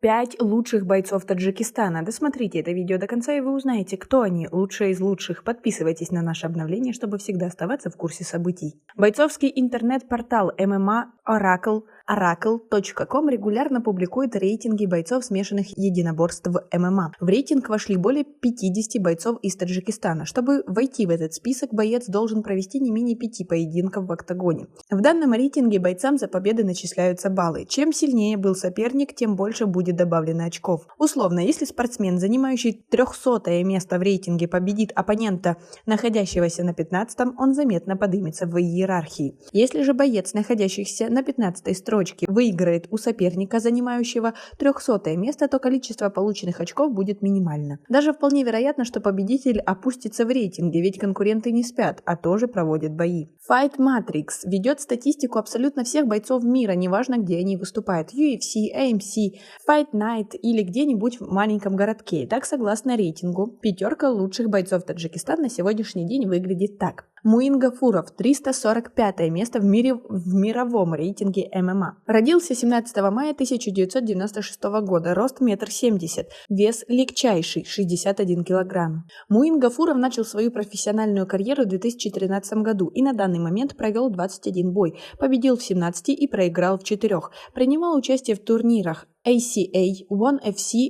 5 лучших бойцов Таджикистана. Досмотрите это видео до конца, и вы узнаете, кто они, лучшие из лучших. Подписывайтесь на наше обновление, чтобы всегда оставаться в курсе событий. Бойцовский интернет-портал MMA Oracle.com регулярно публикует рейтинги бойцов смешанных единоборств в ММА. В рейтинг вошли более 50 бойцов из Таджикистана. Чтобы войти в этот список, боец должен провести не менее 5 поединков в октагоне. В данном рейтинге бойцам за победы начисляются баллы. Чем сильнее был соперник, тем больше будет добавлено очков. Условно, если спортсмен, занимающий 300-е место в рейтинге, победит оппонента, находящегося на 15-м, он заметно поднимется в иерархии. Если же боец, находящийся на 15-й строчке, выиграет у соперника, занимающего 300-е место, то количество полученных очков будет минимально. Даже вполне вероятно, что победитель опустится в рейтинге, ведь конкуренты не спят, а тоже проводят бои. Fight Matrix ведет статистику абсолютно всех бойцов мира, неважно где они выступают: UFC, AMC, Fight Night или где-нибудь в маленьком городке. Так, согласно рейтингу, пятерка лучших бойцов Таджикистана на сегодняшний день выглядит так. Муин Гафуров, 345 место в мировом рейтинге ММА. Родился 17 мая 1996 года, рост 1,70 м, вес легчайший 61 кг. Муин Гафуров начал свою профессиональную карьеру в 2013 году и на данный момент провел 21 бой, победил в 17 и проиграл в 4. Принимал участие в турнирах ACA, ONE FC,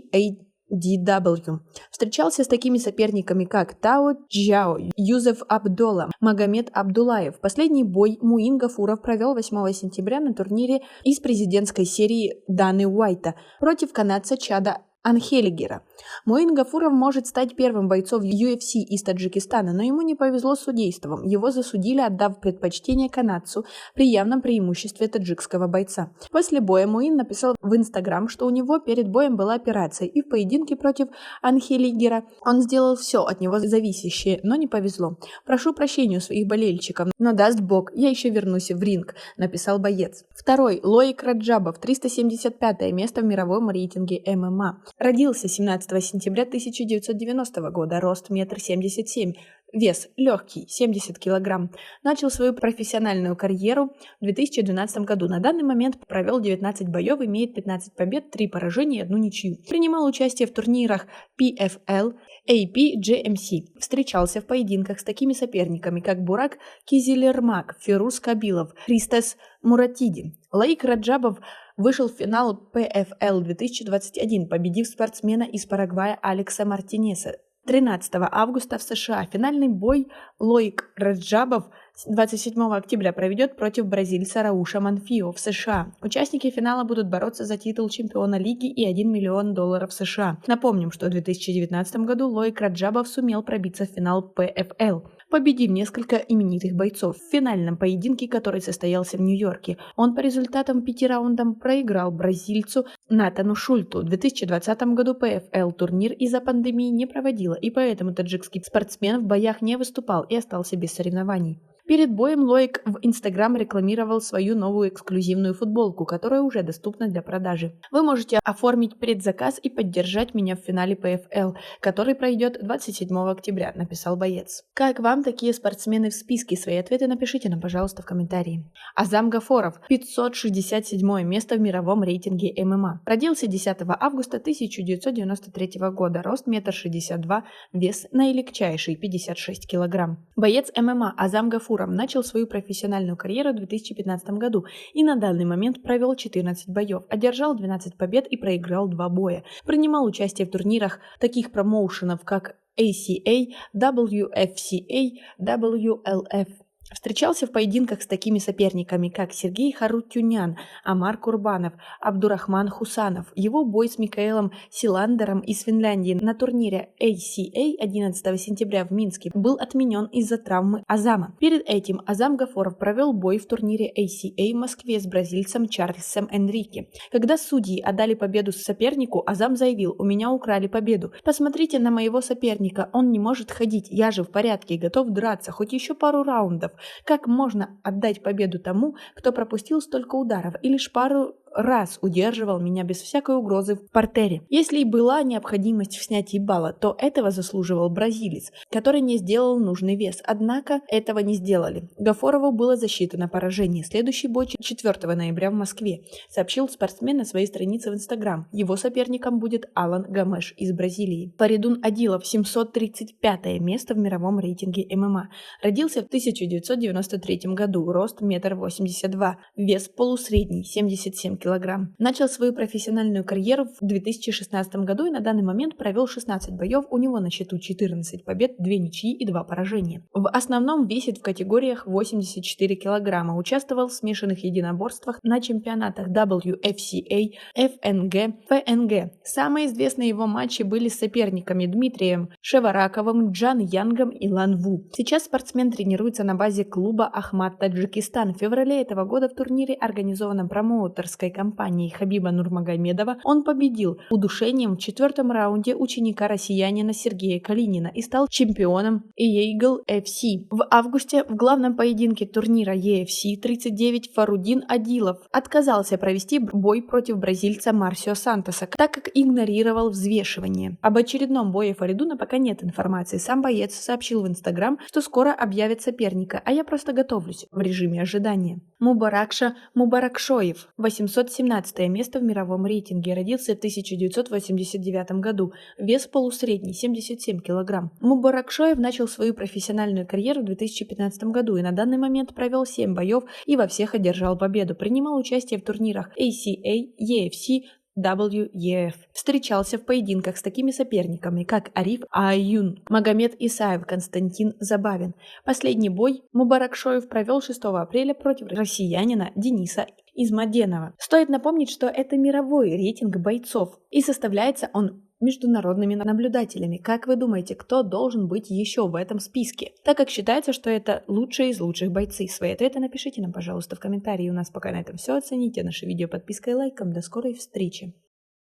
DW. Встречался с такими соперниками, как Тао Джао, Юзеф Абдолла, Магомед Абдулаев. Последний бой Муин Гафуров провел 8 сентября на турнире из президентской серии Даны Уайта против канадца Чада Анхелигера. Муин Гафуров может стать первым бойцом UFC из Таджикистана, но ему не повезло с судейством. Его засудили, отдав предпочтение канадцу при явном преимуществе таджикского бойца. После боя Муин написал в Instagram, что у него перед боем была операция, и в поединке против Анхелигера он сделал все от него зависящее, но не повезло. «Прошу прощения у своих болельщиков, но даст бог, я еще вернусь в ринг», написал боец. Второй. Лоик Раджабов, 375 место в мировом рейтинге ММА. Родился 17 сентября 1990 года, рост 1,77 м, вес легкий, 70 кг. Начал свою профессиональную карьеру в 2012 году. На данный момент провел 19 боев, имеет 15 побед, 3 поражения и 1 ничью. Принимал участие в турнирах PFL, APGMC. Встречался в поединках с такими соперниками, как Бурак Кизилермак, Фируз Кабилов, Христос Муратиди. Лоик Раджабов вышел в финал PFL 2021, победив спортсмена из Парагвая Алекса Мартинеса 13 августа в США. Финальный бой Лоик Раджабов 27 октября проведет против бразильца Рауша Манфио в США. Участники финала будут бороться за титул чемпиона лиги и $1 миллион США. Напомним, что в 2019 году Лоик Раджабов сумел пробиться в финал PFL, победив несколько именитых бойцов. В финальном поединке, который состоялся в Нью-Йорке, он по результатам 5 раундов проиграл бразильцу Натану Шульту. В 2020 году PFL турнир из-за пандемии не проводила, и поэтому таджикский спортсмен в боях не выступал и остался без соревнований. Перед боем Лоик в Instagram рекламировал свою новую эксклюзивную футболку, которая уже доступна для продажи. Вы можете оформить предзаказ и поддержать меня в финале PFL, который пройдет 27 октября, написал боец. Как вам такие спортсмены в списке? Свои ответы напишите нам, пожалуйста, в комментарии. Азам Гафоров, 567 место в мировом рейтинге ММА. Родился 10 августа 1993 года, рост 1,62 м, вес наилегчайший 56 кг. Боец ММА Азам Гафуров начал свою профессиональную карьеру в 2015 году и на данный момент провел 14 боев, одержал 12 побед и проиграл 2 боя. Принимал участие в турнирах таких промоушенов, как ACA, WFCA, WLF. Встречался в поединках с такими соперниками, как Сергей Харутюнян, Амар Курбанов, Абдурахман Хусанов. Его бой с Микаэлом Силандером из Финляндии на турнире ACA 11 сентября в Минске был отменен из-за травмы Азама. Перед этим Азам Гафоров провел бой в турнире ACA в Москве с бразильцем Чарльзом Энрике. Когда судьи отдали победу сопернику, Азам заявил: «У меня украли победу. Посмотрите на моего соперника, он не может ходить, я же в порядке и готов драться, хоть еще пару раундов. Как можно отдать победу тому, кто пропустил столько ударов и лишь пару раз удерживал меня без всякой угрозы в партере. Если и была необходимость в снятии балла, то этого заслуживал бразилец, который не сделал нужный вес. Однако этого не сделали. Гафорову было засчитано поражение. Следующий бой 4 ноября в Москве, сообщил спортсмен на своей странице в Инстаграм. Его соперником будет Алан Гомеш из Бразилии. Фаридун Адилов, 735 место в мировом рейтинге ММА. Родился в 1993 году, рост 1,82 м, вес полусредний, 77 кг. Начал свою профессиональную карьеру в 2016 году и на данный момент провел 16 боев, у него на счету 14 побед, 2 ничьи и 2 поражения. В основном весит в категориях 84 кг, участвовал в смешанных единоборствах на чемпионатах WFCA, FNG, FNG. Самые известные его матчи были с соперниками Дмитрием Шевараковым, Джан Янгом и Лан Ву. Сейчас спортсмен тренируется на базе клуба Ахмат Таджикистан. В феврале этого года в турнире, организованном промоутерской компанией Хабиба Нурмагомедова, он победил удушением в 4-м раунде ученика россиянина Сергея Калинина и стал чемпионом Eagle FC. В августе в главном поединке турнира EFC 39 Фаридун Адилов отказался провести бой против бразильца Марсио Сантоса, так как игнорировал взвешивание. Об очередном бое Фаридуна пока нет информации. Сам боец сообщил в Инстаграм, что скоро объявят соперника, а я просто готовлюсь в режиме ожидания. Мубаракша Мубаракшоев, 817 место в мировом рейтинге, родился в 1989 году, вес полусредний, 77 кг. Мубаракшоев начал свою профессиональную карьеру в 2015 году и на данный момент провел 7 боев и во всех одержал победу. Принимал участие в турнирах ACA, EFC, WEF. Встречался в поединках с такими соперниками, как Ариф Аюн, Магомед Исаев, Константин Забавин. Последний бой Мубаракшоев провел 6 апреля против россиянина Дениса Измаденова. Стоит напомнить, что это мировой рейтинг бойцов, и составляется он международными наблюдателями. Как вы думаете, кто должен быть еще в этом списке? Так как считается, что это лучшие из лучших бойцы. Свои ответы напишите нам, пожалуйста, в комментарии. У нас пока на этом все. Оцените наше видео подпиской и лайком. До скорой встречи!